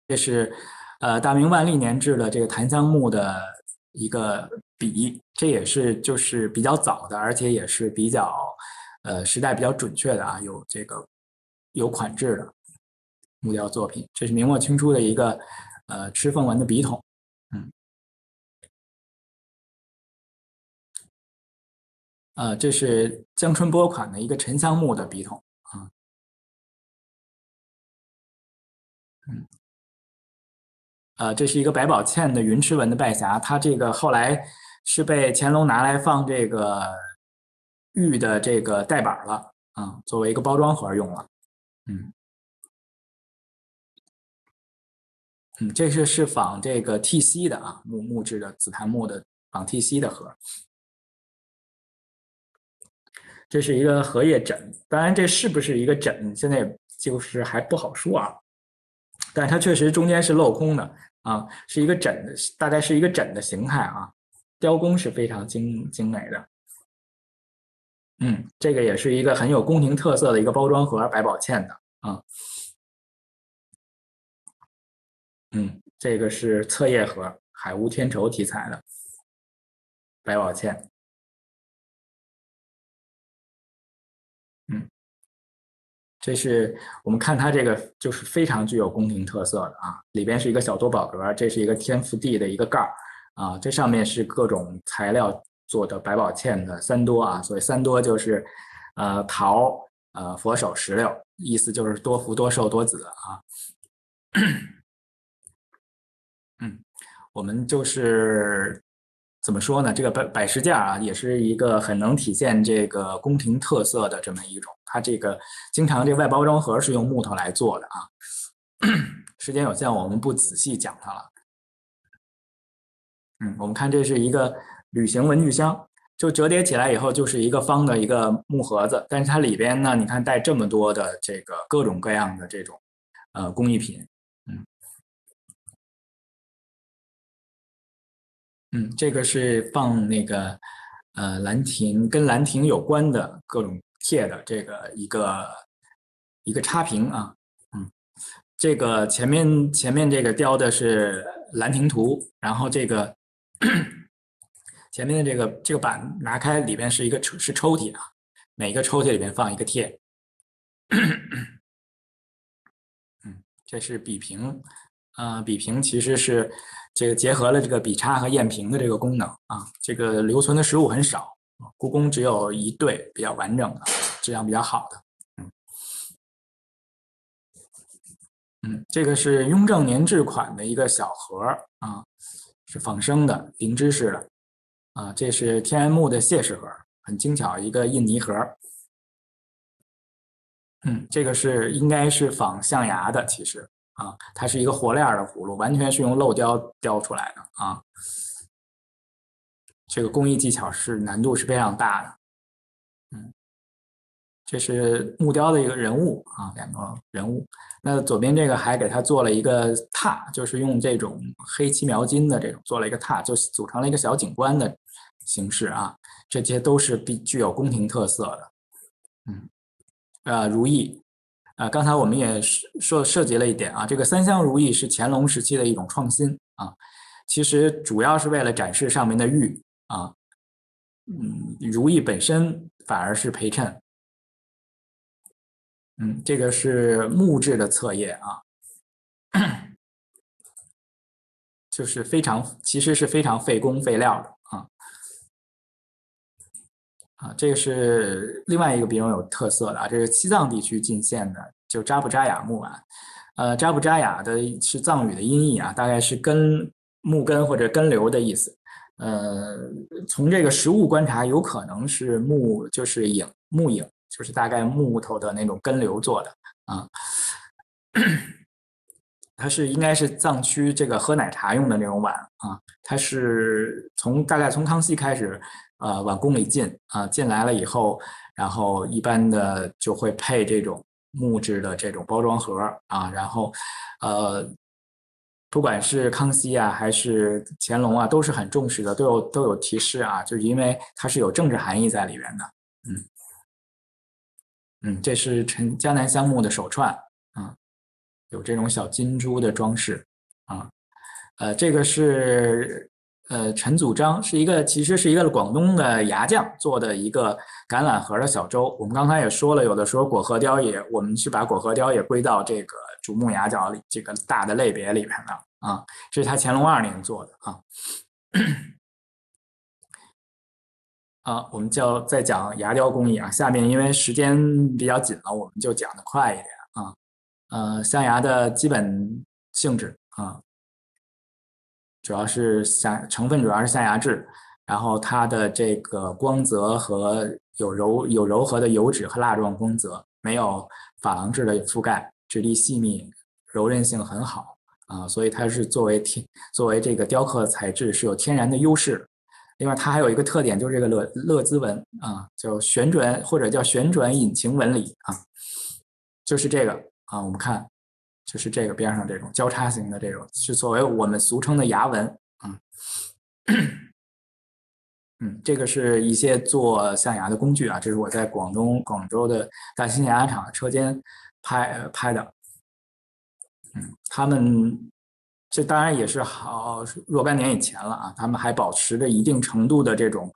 这是大明万历年制的这个檀香木的一个笔，这也是就是比较早的，而且也是比较时代比较准确的啊，有这个有款制的木雕作品。这是明末清初的一个赤凤纹的笔筒，嗯这是江春波款的一个沉香木的笔筒啊，嗯。这是一个百宝嵌的云池纹的拜匣，它这个后来是被乾隆拿来放这个玉的这个带板了，啊，作为一个包装盒用了。嗯这是仿这个剔锡的啊，木质的紫檀木的仿剔锡的盒。这是一个荷叶枕，当然这是不是一个枕，现在就是还不好说啊。但它确实中间是镂空的啊，是一个枕的，大概是一个枕的形态啊，雕工是非常精美的。这个也是一个很有宫廷特色的一个包装盒，百宝嵌的啊。这个是册页盒，海无天绸题材的百宝嵌。嗯，这是我们看它这个就是非常具有宫廷特色的啊，里边是一个小多宝格，这是一个天福地的一个盖儿啊，这上面是各种材料做的百宝嵌的三多啊，所以三多就是桃佛手石榴，意思就是多福多寿多子啊。嗯，我们就是怎么说呢？这个百十件啊，也是一个很能体现这个宫廷特色的这么一种。它这个经常这个外包装盒是用木头来做的啊。时间有限，我们不仔细讲它了。我们看这是一个旅行文具箱，就折叠起来以后就是一个方的一个木盒子，但是它里边呢，你看带这么多的这个各种各样的这种工艺品。嗯这个是放那个兰亭跟兰亭有关的各种贴的这个一个插屏啊，嗯，这个前面这个雕的是兰亭图，然后这个前面的这个板拿开，里边是一个是抽屉啊，每个抽屉里边放一个贴，这是笔屏，笔屏其实是这个结合了这个笔插和砚屏的这个功能啊，这个留存的实物很少，故宫只有一对比较完整的，质量比较好的。嗯这个是雍正年制款的一个小盒啊，是仿生的灵芝式的啊，这是天然木的谢氏盒，很精巧一个印泥盒。这个是应该是仿象牙的，其实啊，它是一个活链的葫芦，完全是用镂雕雕出来的啊。这个工艺技巧是难度是非常大的。嗯，这是木雕的一个人物啊，两个人物。那左边这个还给它做了一个榻，就是用这种黑漆描金的这种做了一个榻，就组成了一个小景观的形式啊。这些都是具有宫廷特色的。嗯，如意，刚才我们也涉及了一点啊，这个三香如意是乾隆时期的一种创新啊，其实主要是为了展示上面的玉啊，如意本身反而是陪衬，这个是木质的册页啊，就是其实是非常费工费料的啊这个是另外一个比较有特色的啊，这是西藏地区进献的，就扎布扎雅木碗，扎布扎雅的是藏语的音译啊，大概是木根或者根瘤的意思。呃，从这个实物观察，有可能是就是木影，就是大概木头的那种根瘤做的啊。它是应该是藏区这个喝奶茶用的那种碗啊，它是大概从康熙开始，碗宫里进来了以后，然后一般的就会配这种木质的这种包装盒啊，然后呃，不管是康熙啊还是乾隆啊，都是很重视的，都有提示啊，就是因为它是有政治含义在里边的。嗯这是江南香木的手串啊。有这种小金珠的装饰啊。这个是陈祖章，其实是一个广东的牙匠做的一个橄榄核的小舟。我们刚才也说了，有的时候我们是把果核雕也归到这个竹木牙角里这个大的类别里面的啊。这是他乾隆2年做的啊。我们再讲牙雕工艺啊。下面因为时间比较紧了，我们就讲的快一点啊。象牙的基本性质啊，主要是成分主要是象牙质，然后它的这个光泽和有柔和的油脂和蜡状光泽，没有珐琅质的覆盖，质地细密，柔韧性很好啊，所以它是作为这个雕刻材质是有天然的优势。另外，它还有一个特点，就是这个勒兹纹啊，叫旋转或者叫旋转引擎纹理啊，就是这个啊，我们看，就是这个边上这种交叉型的这种，是作为我们俗称的牙纹啊。这个是一些做象牙的工具啊，这是我在广州的大兴象牙厂车间拍的。他们这当然也是若干年以前了啊，他们还保持着一定程度的这种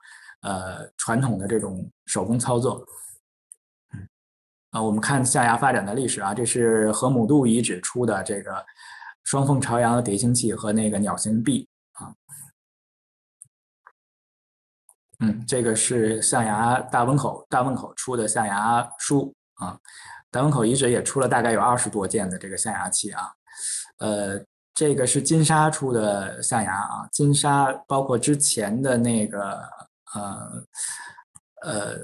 传统的这种手工操作。我们看象牙发展的历史啊，这是河姆渡遗址出的这个双凤朝阳的叠形器和那个鸟形璧啊。这个是象牙大汶口出的象牙书啊。大汶口遗址也出了大概有20多件的这个象牙器啊。这个是金沙出的象牙啊。金沙包括之前的那个呃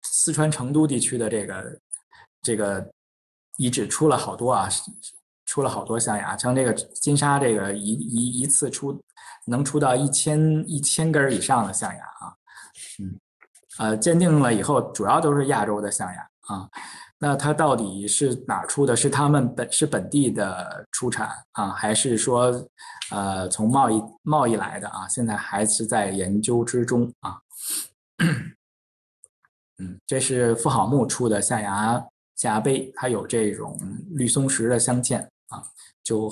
四川成都地区的这个遗址出了好多啊，出了好多象牙，像这个金沙这个一次能出到1000根以上的象牙啊。鉴定了以后，主要都是亚洲的象牙啊。那它到底是哪出的？是他们本地的出产啊，还是说从贸易来的啊？现在还是在研究之中啊。这是富好木出的象牙杯，它有这种绿松石的镶嵌啊，就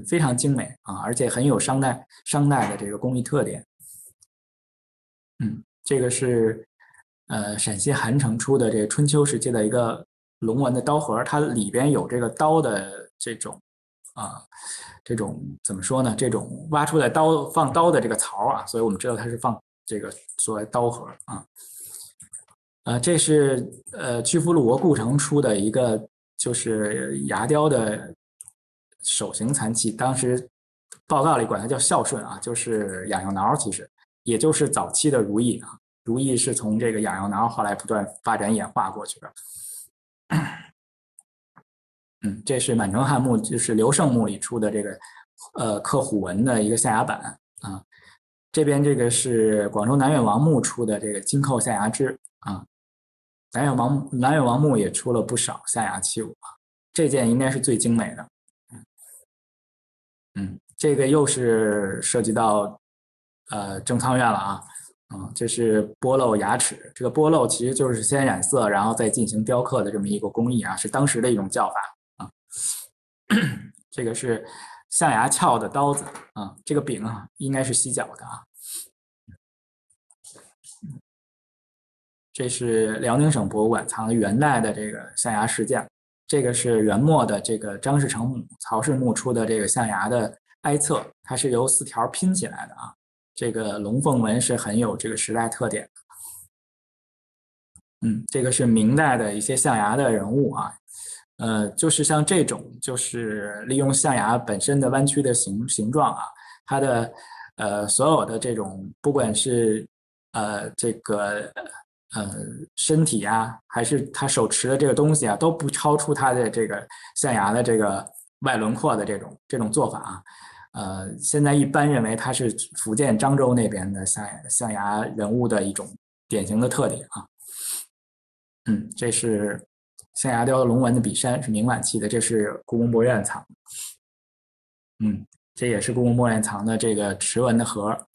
非常精美啊，而且很有商代的这个工艺特点。这个是陕西韩城出的这个春秋时期的一个龙纹的刀盒，它里边有这个刀的这种怎么说呢？这种挖出来放刀的这个槽啊，所以我们知道它是放这个作为刀盒啊。这是曲阜鲁国故城出的一个就是牙雕的手形残器，当时报告里管它叫孝顺啊，就是痒痒挠，其实也就是早期的如意啊。如意是从这个痒痒挠后来不断发展演化过去的。这是满城汉墓，就是刘胜墓里出的这个刻虎纹的一个象牙板啊。这边这个是广州南岳王墓出的这个金扣象牙枝啊。南岳王墓也出了不少象牙器物啊，这件应该是最精美的。这个又是涉及到正仓院了啊。这是剥漏牙齿，这个剥漏其实就是先染色，然后再进行雕刻的这么一个工艺啊，是当时的一种叫法啊。这个是象牙鞘的刀子啊，这个柄啊应该是犀角的啊。这是辽宁省博物馆藏的元代的这个象牙石匠，这个是元末的这个张士诚墓、曹氏墓出的这个象牙的哀册，它是由4条拼起来的啊。这个龙凤纹是很有这个时代特点的。这个是明代的一些象牙的人物啊。就是像这种，就是利用象牙本身的弯曲的形状啊，它的所有的这种，不管是这个身体啊，还是他手持的这个东西啊，都不超出它的这个象牙的这个外轮廓的这种做法啊。现在一般认为它是福建漳州那边的象牙人物的一种典型的特点啊。这是象牙雕的龙纹的笔山，是明晚期的，这是故宫博物院藏。这也是故宫博物院藏的这个池纹的盒。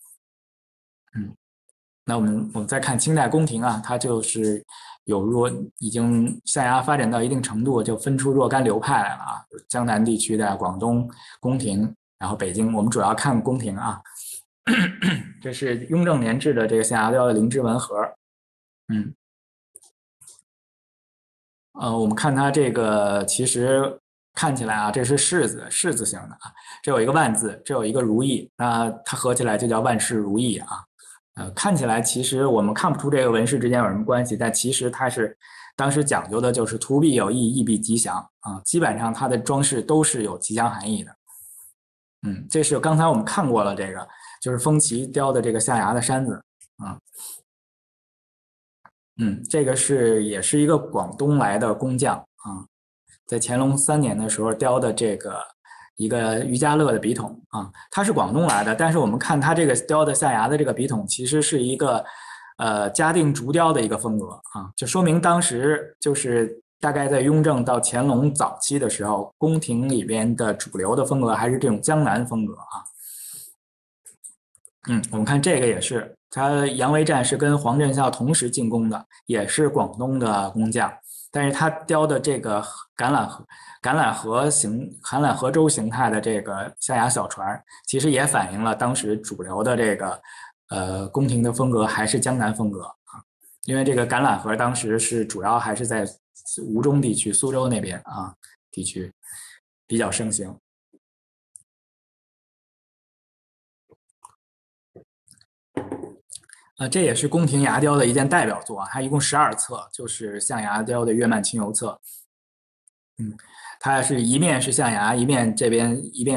那我们再看清代宫廷啊，它就是已经象牙发展到一定程度，就分出若干流派来了啊，江南地区的广东宫廷，然后北京，我们主要看宫廷啊。这是雍正年制的这个象牙雕的灵芝文盒，我们看它这个其实看起来啊，这是柿子形的啊，这有一个万字，这有一个如意，那它合起来就叫万事如意啊。看起来其实我们看不出这个纹饰之间有什么关系，但其实它是当时讲究的就是图必有意，意必吉祥啊，基本上它的装饰都是有吉祥含义的。这是刚才我们看过了，这个就是风旗雕的这个象牙的山子啊。这个也是一个广东来的工匠啊，在乾隆3年的时候雕的这个一个于家乐的笔筒啊，他是广东来的，但是我们看他这个雕的象牙的这个笔筒，其实是一个嘉定竹雕的一个风格啊，就说明当时就是大概在雍正到乾隆早期的时候，宫廷里边的主流的风格还是这种江南风格啊。我们看这个也是，他杨维战是跟黄振孝同时进宫的，也是广东的工匠，但是他雕的这个橄榄核洲形态的这个象牙小船，其实也反映了当时主流的这个宫廷的风格还是江南风格啊，因为这个橄榄核当时是主要还是在吴中地区、苏州那边啊地区比较盛行。这也是宫廷牙雕的一件代表作啊，它一共12册，就是象牙雕的《月曼清游册》。它是一面是象牙，一面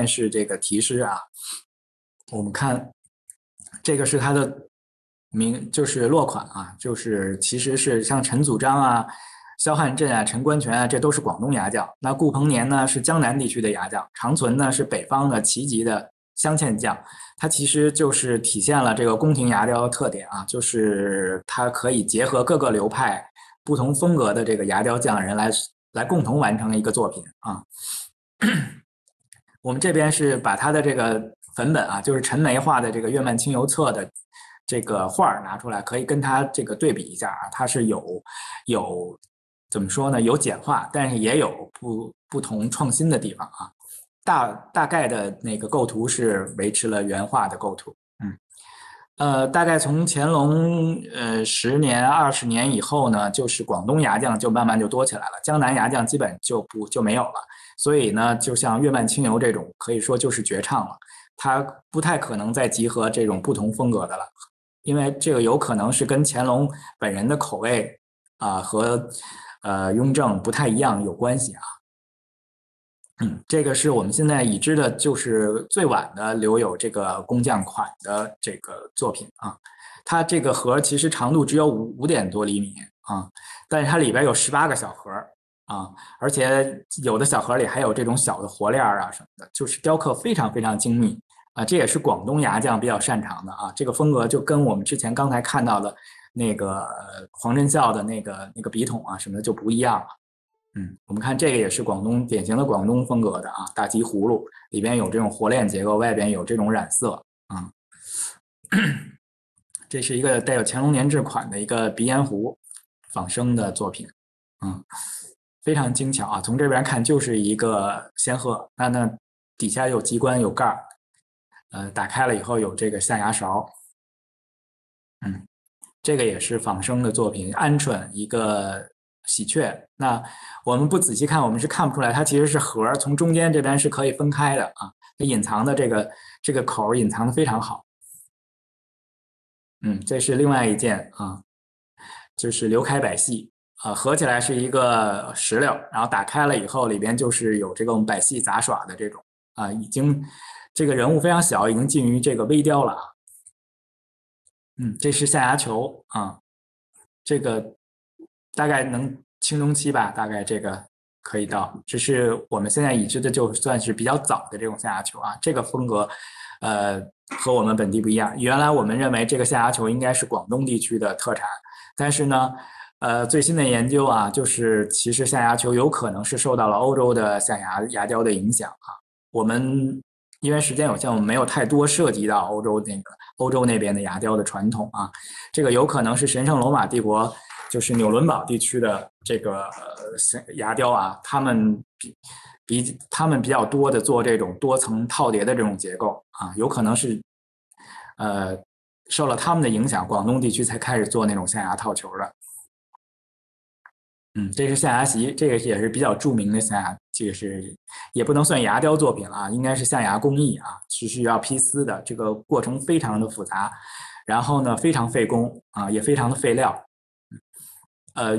是这个题诗啊。我们看这个是它的就是落款啊，就是其实是像陈祖章啊、萧汉振啊、陈官权啊，这都是广东牙匠。那顾鹏年呢是江南地区的牙匠，长存呢是北方的旗籍的镶嵌匠。它其实就是体现了这个宫廷牙雕的特点啊，就是它可以结合各个流派、不同风格的这个牙雕匠人来共同完成一个作品啊。我们这边是把它的这个粉本啊，就是陈梅画的这个《月曼清游册》的这个画拿出来，可以跟它这个对比一下啊。它是有怎么说呢？有简化，但是也有不同创新的地方啊。大概的那个构图是维持了原画的构图，大概从乾隆10年20年以后呢，就是广东牙匠就慢慢就多起来了，江南牙匠基本就没有了。所以呢，就像月曼清游这种，可以说就是绝唱了。它不太可能再集合这种不同风格的了，因为这个有可能是跟乾隆本人的口味和雍正不太一样有关系啊。这个是我们现在已知的，就是最晚的留有这个工匠款的这个作品啊。它这个盒其实长度只有5点多厘米啊，但是它里边有18个小盒啊，而且有的小盒里还有这种小的活链啊什么的，就是雕刻非常非常精密啊。这也是广东牙匠比较擅长的啊。这个风格就跟我们之前刚才看到的那个黄振孝的那个笔筒啊什么的就不一样了。我们看这个也是典型的广东风格的啊，大吉葫芦里边有这种活链结构，外边有这种染色啊。这是一个带有乾隆年制款的一个鼻烟壶仿生的作品，非常精巧啊。从这边看就是一个仙鹤，那底下有机关有盖儿，打开了以后有这个象牙勺，这个也是仿生的作品，鹌鹑一个喜鹊。那我们不仔细看，我们是看不出来，它其实是盒，从中间这边是可以分开的啊。它隐藏的这个口隐藏的非常好。这是另外一件啊，就是刘开百戏啊，合起来是一个石榴，然后打开了以后，里边就是有这种百戏杂耍的这种啊，这个人物非常小，已经近于这个微雕了啊。这是象牙球啊，这个大概能青中期吧，大概这个可以到，只是我们现在已知的就算是比较早的这种象牙球啊，这个风格，和我们本地不一样。原来我们认为这个象牙球应该是广东地区的特产，但是呢，最新的研究啊，就是其实象牙球有可能是受到了欧洲的象牙雕的影响啊。我们因为时间有限，我们没有太多涉及到欧洲那边的牙雕的传统啊。这个有可能是神圣罗马帝国就是纽伦堡地区的这个牙雕啊，他们比较多的做这种多层套叠的这种结构啊，有可能是受了他们的影响，广东地区才开始做那种象牙套球的。这是象牙席，这个也是比较著名的象牙，这个是也不能算牙雕作品了啊，应该是象牙工艺啊，是需要批丝的，这个过程非常的复杂，然后呢非常费工啊，也非常的费料。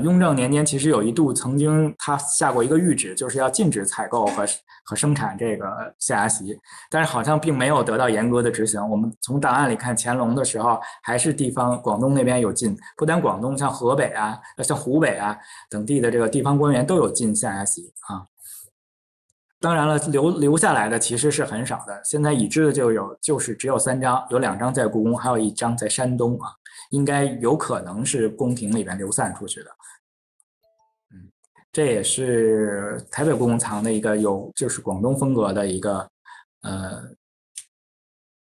雍正年间其实有一度曾经他下过一个谕旨，就是要禁止采购和生产这个象牙席，但是好像并没有得到严格的执行。我们从档案里看，乾隆的时候还是地方广东那边有禁，不但广东，像河北啊、像湖北啊等地的这个地方官员都有禁象牙席啊。当然了，留下来的其实是很少的。现在已知的就是只有3张，有2张在故宫，还有1张在山东啊。应该有可能是宫廷里边流散出去的。这也是台北故宫藏的一个就是广东风格的一个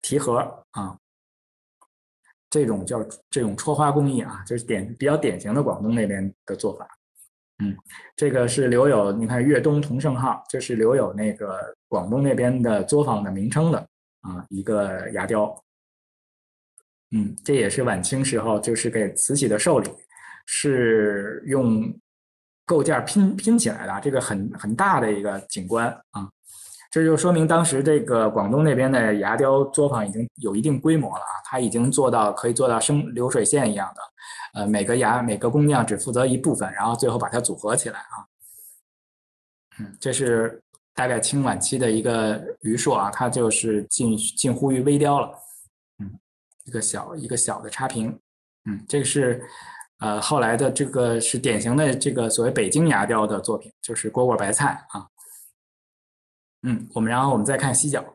题盒啊，这种戳花工艺啊，就是比较典型的广东那边的做法。这个是留有你看粤东同盛号，这是留有那个广东那边的作坊的名称的啊一个牙雕。这也是晚清时候就是给慈禧的寿礼，是用构件拼起来的，这个很大的一个景观啊，这就说明当时这个广东那边的牙雕作坊已经有一定规模了啊，它已经可以做到流水线一样的，每个工匠只负责一部分，然后最后把它组合起来啊。这是大概清晚期的一个余硕啊，它就是近乎于微雕了。一个小的插屏，这个是后来的这个是典型的这个所谓北京牙雕的作品，就是蝈蝈白菜啊。然后我们再看犀角，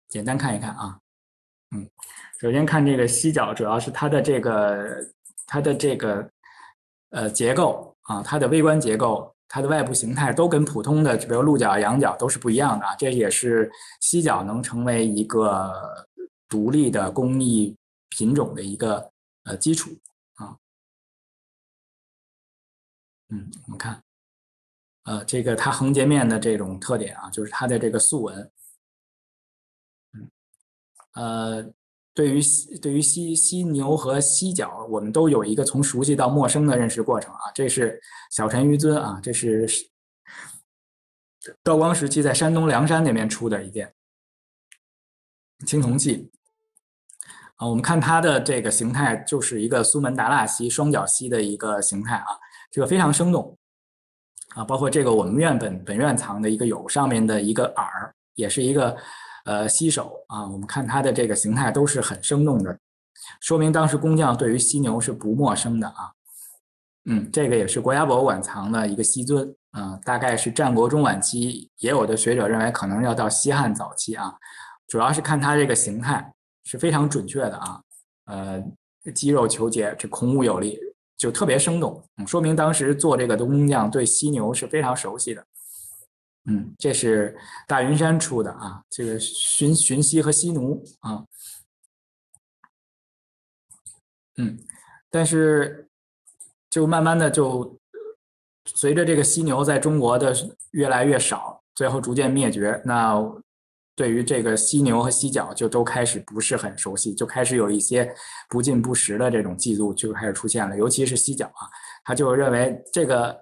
简单看一看啊。首先看这个犀角，主要是它的这个结构啊，它的微观结构，它的外部形态都跟普通的比如鹿角、羊角都是不一样的啊。这也是犀角能成为一个独立的工艺品种的一个基础啊。我们看，这个它横截面的这种特点啊，就是它的这个素纹，对于犀牛和犀角，我们都有一个从熟悉到陌生的认识过程啊。这是小陈于尊啊，这是道光时期在山东凉山那边出的一件青铜器啊。我们看它的这个形态，就是一个苏门答腊犀双角犀的一个形态啊，这个非常生动啊。包括这个我们本院藏的一个上面的一个耳，也是一个犀手啊。我们看它的这个形态都是很生动的，说明当时工匠对于犀牛是不陌生的啊。这个也是国家博物馆藏的一个犀尊大概是战国中晚期，也有的学者认为可能要到西汉早期啊。主要是看它这个形态是非常准确的啊，肌肉虬结，这孔武有力，就特别生动，说明当时做这个的工匠对犀牛是非常熟悉的。这是大云山出的啊，这个寻犀和犀奴啊，但是就慢慢的就随着这个犀牛在中国的越来越少，最后逐渐灭绝，那对于这个犀牛和犀角就都开始不是很熟悉，就开始有一些不尽不实的这种记录就开始出现了，尤其是犀角啊，他就认为这个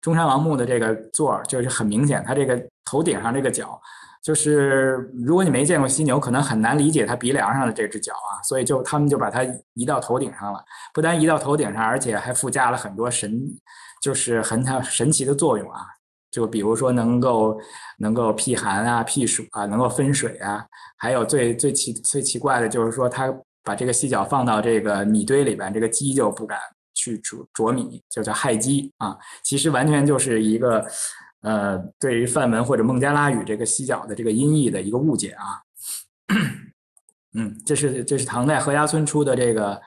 中山王墓的这个座就是很明显，它这个头顶上这个角。就是如果你没见过犀牛，可能很难理解它鼻梁上的这只角啊，所以他们就把它移到头顶上了。不但移到头顶上，而且还附加了很多就是很神奇的作用啊。就比如说能够辟寒啊、辟暑啊，能够分水啊。还有最奇怪的就是说，它把这个犀角放到这个米堆里边，这个鸡就不敢去啄米，就叫害鸡啊。其实完全就是一个。对于梵文或者孟加拉语这个犀角的这个音译的一个误解啊，这是唐代何家村出的这个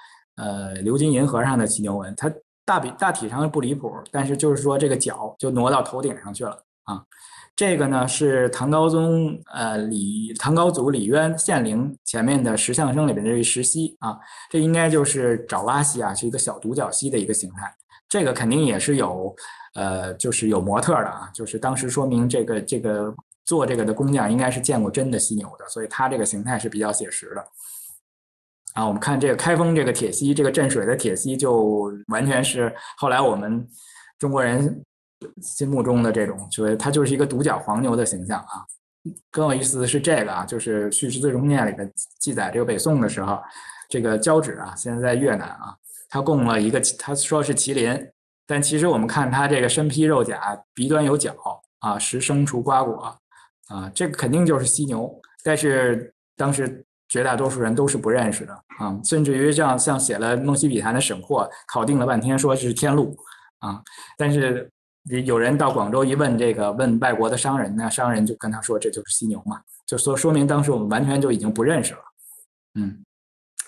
鎏金银盒上的犀牛纹，它大体上不离谱，但是就是说这个角就挪到头顶上去了啊。这个呢是唐高宗唐高祖李渊献陵前面的石像生里面这一石溪啊，这应该就是爪哇溪啊，是一个小独角溪的一个形态。这个肯定也是有就是有模特的啊，就是当时说明这个做这个的工匠应该是见过真的犀牛的，所以它这个形态是比较写实的。啊，我们看这个开封这个铁溪，这个镇水的铁溪就完全是后来我们中国人心目中的这种，就是它就是一个独角黄牛的形象啊。更有意思的是这个啊，就是《续十字中念》里面记载这个北宋的时候，这个交趾啊，现在在越南啊，它供了一个，他说是麒麟，但其实我们看它这个身披肉甲，鼻端有角啊，食生除瓜果啊，这个肯定就是犀牛，但是当时绝大多数人都是不认识的啊，甚至于像写了《梦溪笔谈》的沈括考定了半天，说是天鹿啊，但是有人到广州一问问外国的商人呢，商人就跟他说这就是犀牛嘛，就说明当时我们完全就已经不认识了，嗯，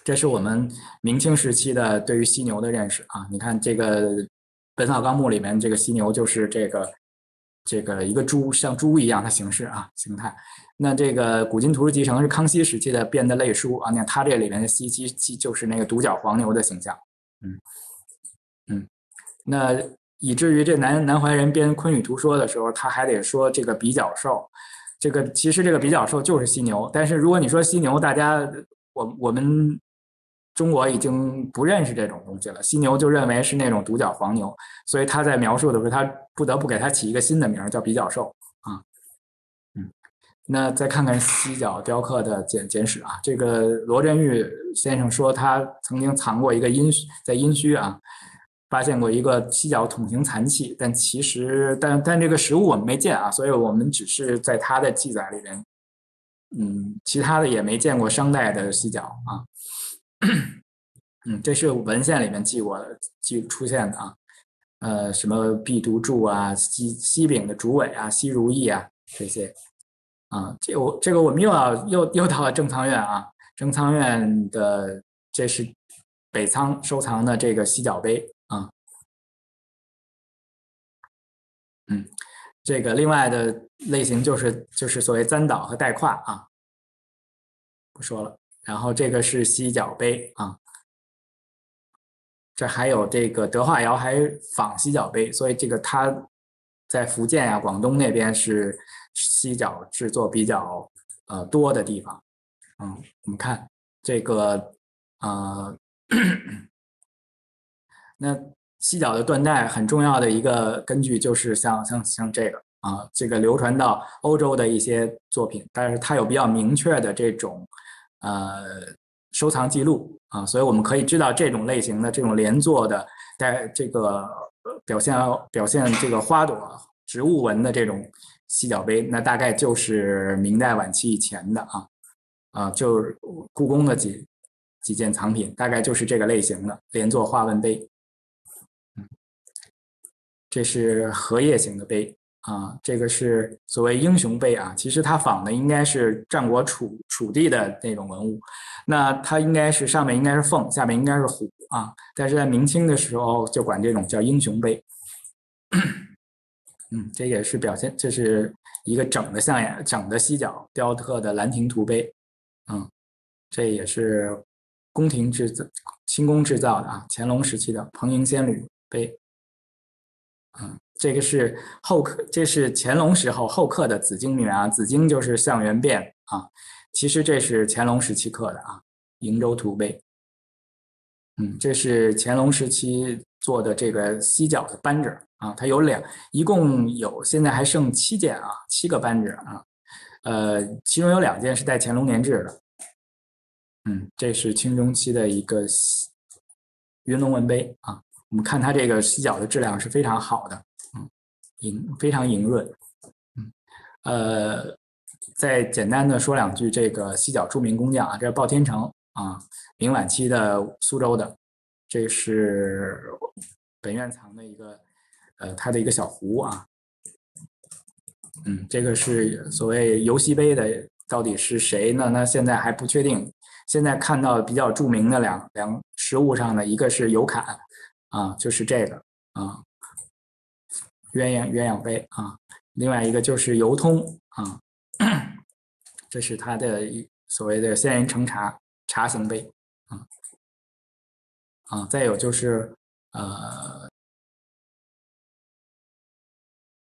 这是我们明清时期的对于犀牛的认识啊。你看这个《本草纲目》里面这个犀牛就是这个一个猪，像猪一样的形式啊形态。那这个《古今图书集成》是康熙时期的编的类书啊，你看它这里面的西岐就是那个独角黄牛的形象，嗯嗯。那以至于这南怀仁编《昆语图说》的时候，他还得说这个比角兽，这个其实这个比角兽就是犀牛，但是如果你说犀牛，大家我们中国已经不认识这种东西了，犀牛就认为是那种独角黄牛，所以他在描述的时候，他不得不给它起一个新的名叫比角兽啊。那再看看犀角雕刻的简史啊，这个罗振玉先生说他曾经藏过一个在殷墟啊，发现过一个犀角筒形残器，但其实但这个实物我们没见啊，所以我们只是在他的记载里边，其他的也没见过商代的犀角啊，这是文献里面出现的啊，什么碧独柱啊、西柄的竹尾啊、西如意啊这些。啊，这个我们又到了正仓院啊，正仓院的这是北仓收藏的这个犀角杯啊，这个另外的类型就是所谓簪岛和带胯啊，不说了。然后这个是犀角杯啊，这还有这个德化窑还仿犀角杯，所以这个它在福建啊、广东那边是犀角制作比较多的地方。我们看这个呃，那犀角的缎带很重要的一个根据就是像这个啊，这个流传到欧洲的一些作品，但是它有比较明确的这种呃收藏记录啊，所以我们可以知道这种类型的这种连作的带这个表现这个花朵植物纹的这种犀角杯，那大概就是明代晚期以前的就是故宫的几件藏品，大概就是这个类型的连作花纹杯。这是荷叶形的杯啊，这个是所谓英雄杯啊，其实它仿的应该是战国楚地的那种文物，那它应该是上面应该是凤，下面应该是虎啊，但是在明清的时候就管这种叫英雄杯。这也是这是一个整的犀角雕刻的兰亭图杯，这也是宫廷清宫制造的啊，乾隆时期的彭莹仙侣杯。这个是这是乾隆时候后刻的紫荆铭啊，紫荆就是象圆变啊，其实这是乾隆时期刻的啊，瀛洲图碑。这是乾隆时期做的这个犀角的扳指啊，它一共现在还剩7件啊，7个扳指啊，其中有2件是带乾隆年制的。这是清中期的一个云龙纹碑啊，我们看它这个犀角的质量是非常好的，非常莹润。再简单的说2句这个犀角著名工匠啊，这是鲍天成啊，明晚期的苏州的，这是本院藏的一个它的一个小壶啊，这个是所谓游戏杯的，到底是谁呢？那现在还不确定。现在看到比较著名的两实物上的，一个是尤坎啊，就是这个啊，鸳鸯杯啊，另外一个就是邮通啊，这是它的所谓的仙人承茶型杯啊。再有就是